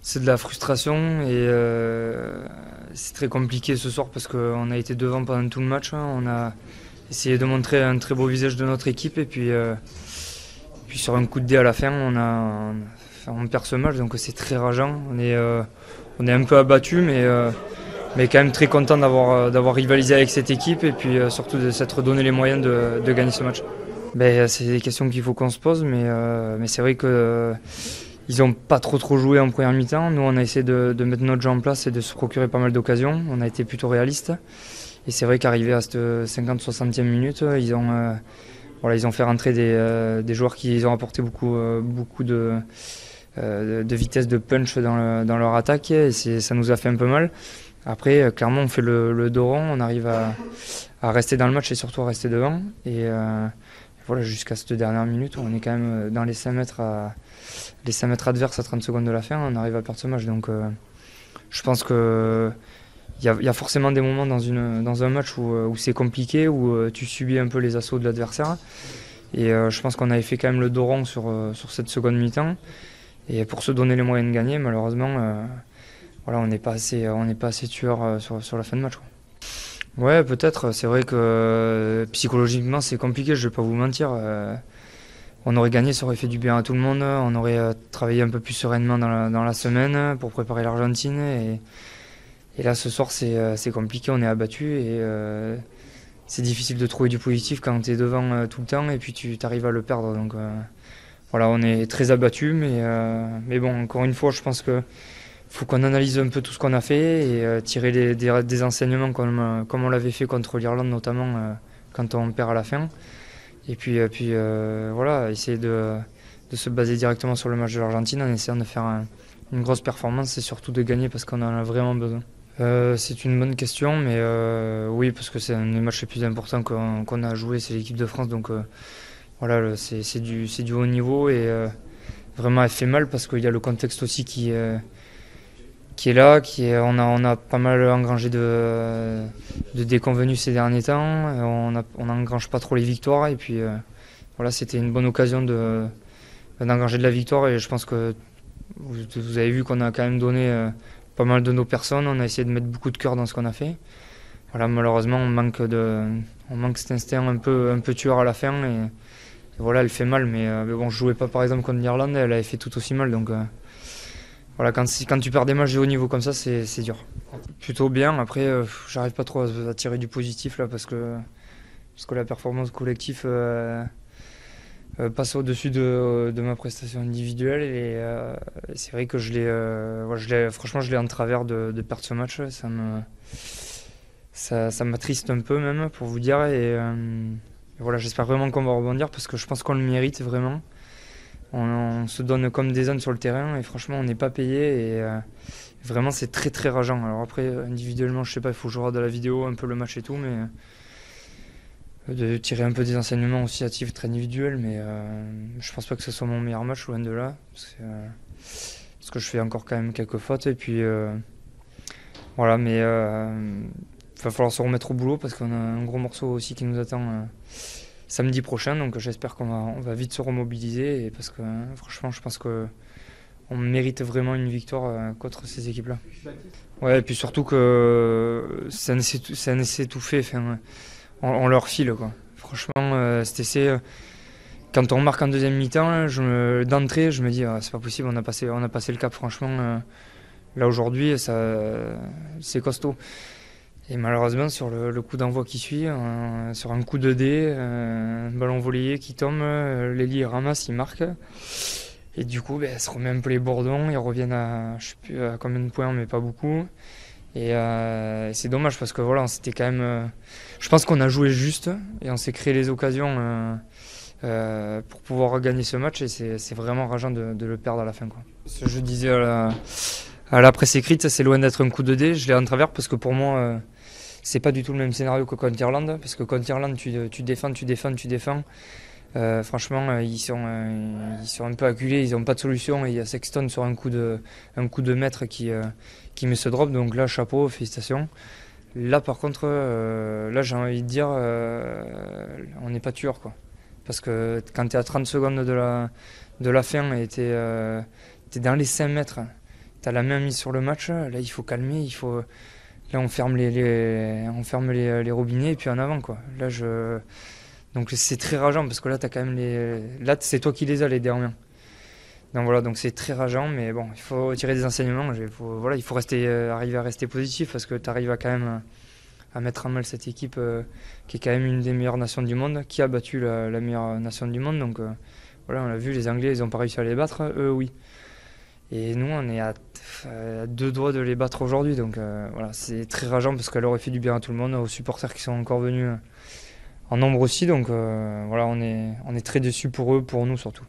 C'est de la frustration et c'est très compliqué ce soir parce qu'on a été devant pendant tout le match. On a essayé de montrer un très beau visage de notre équipe et puis sur un coup de dé à la fin, on perd ce match, donc c'est très rageant. On est un peu abattu, mais quand même très content d'avoir rivalisé avec cette équipe et puis surtout de s'être donné les moyens de gagner ce match. C'est des questions qu'il faut qu'on se pose, mais c'est vrai que ils n'ont pas trop joué en première mi-temps. Nous, on a essayé de mettre notre jeu en place et de se procurer pas mal d'occasions. On a été plutôt réaliste. Et c'est vrai qu'arrivé à cette 50-60e minute, ils ont fait rentrer des joueurs qui ont apporté beaucoup de vitesse, de punch dans leur attaque. Et ça nous a fait un peu mal. Après, clairement, on fait le dos rond. On arrive à rester dans le match et surtout à rester devant. Et voilà, jusqu'à cette dernière minute, on est quand même dans les 5 mètres adverses à 30 secondes de la fin, on arrive à perdre ce match. Donc je pense qu'il y a forcément des moments dans un match où c'est compliqué, où tu subis un peu les assauts de l'adversaire. Et je pense qu'on avait fait quand même le dos rond sur cette seconde mi-temps. Et pour se donner les moyens de gagner, malheureusement, on n'est pas assez tueur sur la fin de match, quoi. Ouais, peut-être. C'est vrai que psychologiquement, c'est compliqué, je vais pas vous mentir. On aurait gagné, ça aurait fait du bien à tout le monde. On aurait travaillé un peu plus sereinement dans la semaine pour préparer l'Argentine. Et là, ce soir, c'est compliqué, on est abattu. Et c'est difficile de trouver du positif quand tu es devant tout le temps et puis tu arrives à le perdre. Donc voilà, on est très abattu. Mais bon, encore une fois, je pense que faut qu'on analyse un peu tout ce qu'on a fait et tirer des enseignements comme on l'avait fait contre l'Irlande, notamment quand on perd à la fin. Et puis voilà, essayer de se baser directement sur le match de l'Argentine en essayant de faire une grosse performance et surtout de gagner parce qu'on en a vraiment besoin. C'est une bonne question, mais oui, parce que c'est un des matchs les plus importants qu'on a à jouer, c'est l'équipe de France. Donc voilà, c'est du haut niveau et vraiment elle fait mal parce qu'il y a le contexte aussi qui est là, on a pas mal engrangé de déconvenus ces derniers temps, on n'engrange pas trop les victoires et puis voilà, c'était une bonne occasion d'engranger de la victoire et je pense que vous avez vu qu'on a quand même donné pas mal de nos personnes, on a essayé de mettre beaucoup de cœur dans ce qu'on a fait. Voilà, malheureusement on manque cet instinct un peu tueur à la fin et voilà, elle fait mal, mais bon, je jouais pas par exemple contre l'Irlande, elle avait fait tout aussi mal, donc voilà, quand tu perds des matchs de haut niveau comme ça, c'est dur. Plutôt bien, après, j'arrive pas trop à tirer du positif là parce que la performance collective passe au-dessus de ma prestation individuelle et c'est vrai que franchement, je l'ai en travers de perdre ce match. Ça m'attriste un peu même, pour vous dire. Et voilà, j'espère vraiment qu'on va rebondir parce que je pense qu'on le mérite vraiment. On se donne comme des ânes sur le terrain et franchement on n'est pas payé et vraiment c'est très rageant. Alors après individuellement je sais pas, il faut que je regarde la vidéo, un peu le match et tout, mais de tirer un peu des enseignements aussi à titre individuel, mais je pense pas que ce soit mon meilleur match, loin de là, parce que je fais encore quand même quelques fautes et puis voilà, mais va falloir se remettre au boulot parce qu'on a un gros morceau aussi qui nous attend samedi prochain, donc j'espère qu'on va vite se remobiliser et parce que franchement je pense que on mérite vraiment une victoire contre ces équipes-là. Ouais, et puis surtout que c'est un essai tout fait, enfin, on leur file quoi. Franchement cet essai, quand on marque en deuxième mi-temps, d'entrée je me dis c'est pas possible, on a passé le cap franchement. Là aujourd'hui c'est costaud. Et malheureusement, sur le coup d'envoi qui suit, sur un coup de dé, un ballon volleyé qui tombe, Lélie ramasse, il marque. Et du coup, ça se remet un peu les bourdons, ils reviennent à, je sais plus à combien de points, mais pas beaucoup. Et c'est dommage parce que voilà, c'était quand même. Je pense qu'on a joué juste et on s'est créé les occasions pour pouvoir gagner ce match et c'est vraiment rageant de le perdre à la fin, quoi. Je disais à la presse écrite, c'est loin d'être un coup de dé, je l'ai en travers parce que pour moi. C'est pas du tout le même scénario que contre l'Irlande, parce que contre l'Irlande, tu défends. Franchement, ils sont un peu acculés, ils n'ont pas de solution. Et il y a Sexton sur un coup de mètre qui met ce drop. Donc là, chapeau, félicitations. Là, par contre, là, j'ai envie de dire, on n'est pas tueur, quoi. Parce que quand tu es à 30 secondes de la fin et tu es dans les 5 mètres, as la main mise sur le match. Là, il faut calmer. Là, on ferme les robinets et puis en avant, quoi. Donc c'est très rageant parce que là, t'as quand même là, c'est toi qui les as, les derniers. Donc voilà, donc c'est très rageant, mais bon, il faut tirer des enseignements. Il faut arriver à rester positif parce que tu arrives à quand même à mettre en mal cette équipe qui est quand même une des meilleures nations du monde, qui a battu la meilleure nation du monde. Donc voilà, on l'a vu, les Anglais, ils n'ont pas réussi à les battre, eux, oui. Et nous, on est à 2 doigts de les battre aujourd'hui. Donc voilà, c'est très rageant parce qu'elle aurait fait du bien à tout le monde, aux supporters qui sont encore venus en nombre aussi. Donc voilà, on est très déçus pour eux, pour nous surtout.